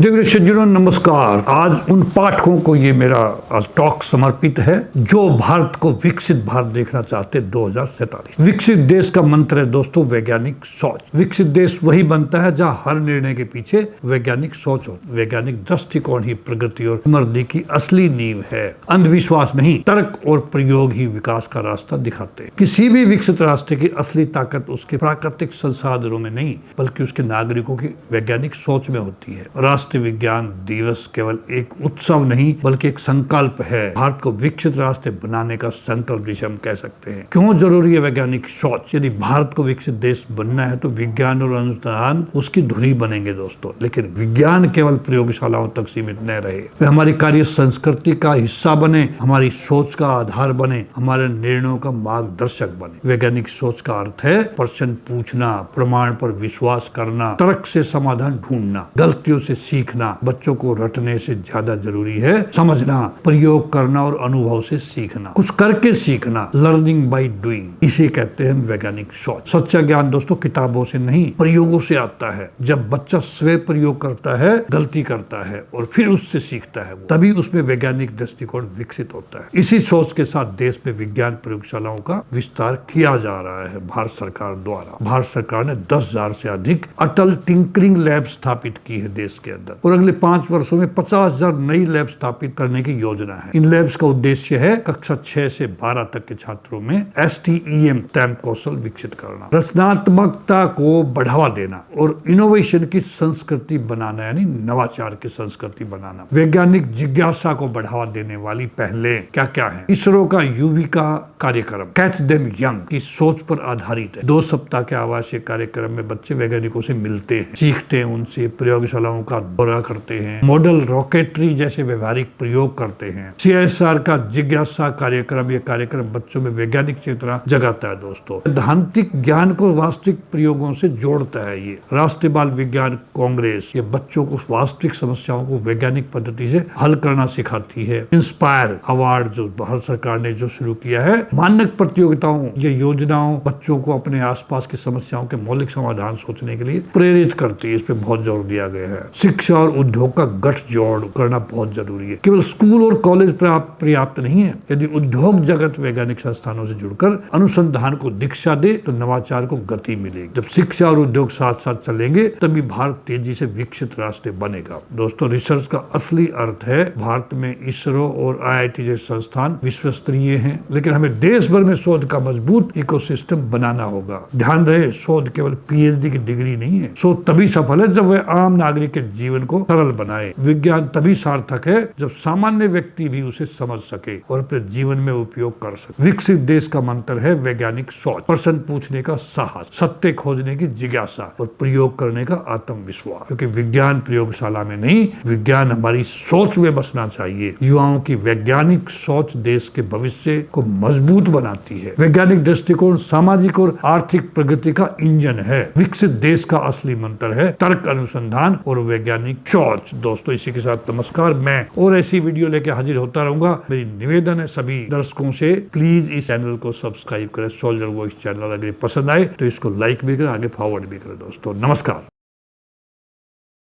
देखिए सज्जनों नमस्कार। आज उन पाठकों को ये मेरा आज टॉक समर्पित है जो भारत को विकसित भारत देखना चाहते 2047। विकसित देश का मंत्र है दोस्तों वैज्ञानिक सोच। विकसित देश वही बनता है जहाँ हर निर्णय के पीछे वैज्ञानिक सोच हो। वैज्ञानिक दृष्टिकोण ही प्रगति और समृद्धि की असली नींव है। अंधविश्वास नहीं, तर्क और प्रयोग ही विकास का रास्ता दिखाते हैं। किसी भी विकसित राष्ट्र की असली ताकत उसके प्राकृतिक संसाधनों में नहीं बल्कि उसके नागरिकों की वैज्ञानिक सोच में होती है। राष्ट्रीय विज्ञान दिवस केवल एक उत्सव नहीं बल्कि एक संकल्प है। भारत को विकसित राष्ट्र बनाने का संकल्प जिसे हम कह सकते हैं। क्यों जरूरी है वैज्ञानिक सोच? यदि भारत को विकसित देश बनना है तो विज्ञान और अनुसंधान उसकी धुरी बनेंगे दोस्तों। लेकिन विज्ञान केवल प्रयोगशालाओं तक सीमित न रहे, वे हमारी कार्य संस्कृति का हिस्सा बने, हमारी सोच का आधार बने, हमारे निर्णयों का मार्गदर्शक बने। वैज्ञानिक सोच का अर्थ है प्रश्न पूछना, प्रमाण पर विश्वास करना, तर्क से समाधान ढूंढना, गलतियों से सीखना। बच्चों को रटने से ज्यादा जरूरी है समझना, प्रयोग करना और अनुभव से सीखना, कुछ करके सीखना। लर्निंग बाय डूइंग, इसे कहते हैं वैज्ञानिक सोच। सच्चा ज्ञान दोस्तों किताबों से नहीं प्रयोगों से आता है। जब बच्चा स्वयं प्रयोग करता है, गलती करता है और फिर उससे सीखता है, तभी उसमें वैज्ञानिक दृष्टिकोण विकसित होता है। इसी सोच के साथ देश में विज्ञान प्रयोगशालाओं का विस्तार किया जा रहा है भारत सरकार द्वारा। भारत सरकार ने 10,000 से अधिक अटल टिंकरिंग लैब स्थापित की है देश के अंदर और अगले 5 वर्षों में 50,000 नई लैब स्थापित करने की योजना है। इन लैब्स का उद्देश्य है कक्षा 6 से 12 तक के छात्रों में STEM कौशल विकसित करना, रचनात्मकता को बढ़ावा देना और इनोवेशन की संस्कृति बनाना, यानी नवाचार की संस्कृति बनाना। वैज्ञानिक जिज्ञासा को बढ़ावा देने वाली पहले क्या क्या है? इसरो का युविका कार्यक्रम कैच देम यंग की सोच पर आधारित है। 2 सप्ताह के आवासीय कार्यक्रम में बच्चे वैज्ञानिकों से मिलते हैं, सीखते हैं, उनसे प्रयोगशालाओं का दौरा करते हैं, मॉडल रॉकेटरी जैसे व्यवहारिक प्रयोग करते हैं। CSR का जिज्ञासा कार्यक्रम, ये कार्यक्रम बच्चों में वैज्ञानिक चेतना जगाता है दोस्तों। सैद्धांतिक ज्ञान को वास्तविक प्रयोगों से जोड़ता है। ये राष्ट्रीय बाल विज्ञान कांग्रेस ये बच्चों को वास्तविक समस्याओं को वैज्ञानिक पद्धति से हल करना सिखाती है। इंस्पायर अवार्ड जो भारत सरकार ने जो शुरू किया है, मानक प्रतियोगिताओं, ये योजनाओं बच्चों को अपने आसपास की समस्याओं के मौलिक समाधान सोचने के लिए प्रेरित करती है। इस पे बहुत जोर दिया गया है। शिक्षा और उद्योग का गठजोड़ करना बहुत जरूरी है। केवल स्कूल और कॉलेज पर्याप्त नहीं है। यदि उद्योग जगत वैज्ञानिक संस्थानों से जुड़कर अनुसंधान को दीक्षा दे तो नवाचार को गति मिलेगी। जब शिक्षा और उद्योग साथ साथ चलेंगे तभी भारत तेजी से विकसित रास्ते बनेगा। दोस्तों रिसर्च का असली अर्थ है भारत में इसरो और IIT जैसे संस्थान विश्वस्तरीय हैं, लेकिन हमें देश भर में शोध का मजबूत इकोसिस्टम बनाना होगा। ध्यान रहे शोध केवल PhD की डिग्री नहीं है। शोध तभी सफल है जब वह आम नागरिक के जीवन को सरल बनाए। विज्ञान तभी सार्थक है जब सामान्य व्यक्ति भी उसे समझ सके और अपने जीवन में उपयोग कर सके। विकसित देश का मंत्र है वैज्ञानिक सोच, प्रश्न पूछने का साहस, सत्य खोजने की जिज्ञासा और प्रयोग करने का आत्मविश्वास। क्योंकि विज्ञान प्रयोगशाला में नहीं, विज्ञान हमारी सोच में बसना चाहिए। युवाओं की वैज्ञानिक सोच देश के भविष्य को मजबूत बनाती है। वैज्ञानिक दृष्टिकोण सामाजिक और आर्थिक प्रगति का इंजन है। विकसित देश का असली मंत्र है तर्क, अनुसंधान और वैज्ञानिक सोच। दोस्तों इसी के साथ नमस्कार। मैं और ऐसी वीडियो लेके हाजिर होता रहूंगा। मेरी निवेदन है सभी दर्शकों से, प्लीज इस चैनल को सब्सक्राइब करें। सोल्जर वॉइस चैनल अगर पसंद आए तो इसको लाइक भी करें, आगे फॉरवर्ड भी करें। दोस्तों नमस्कार।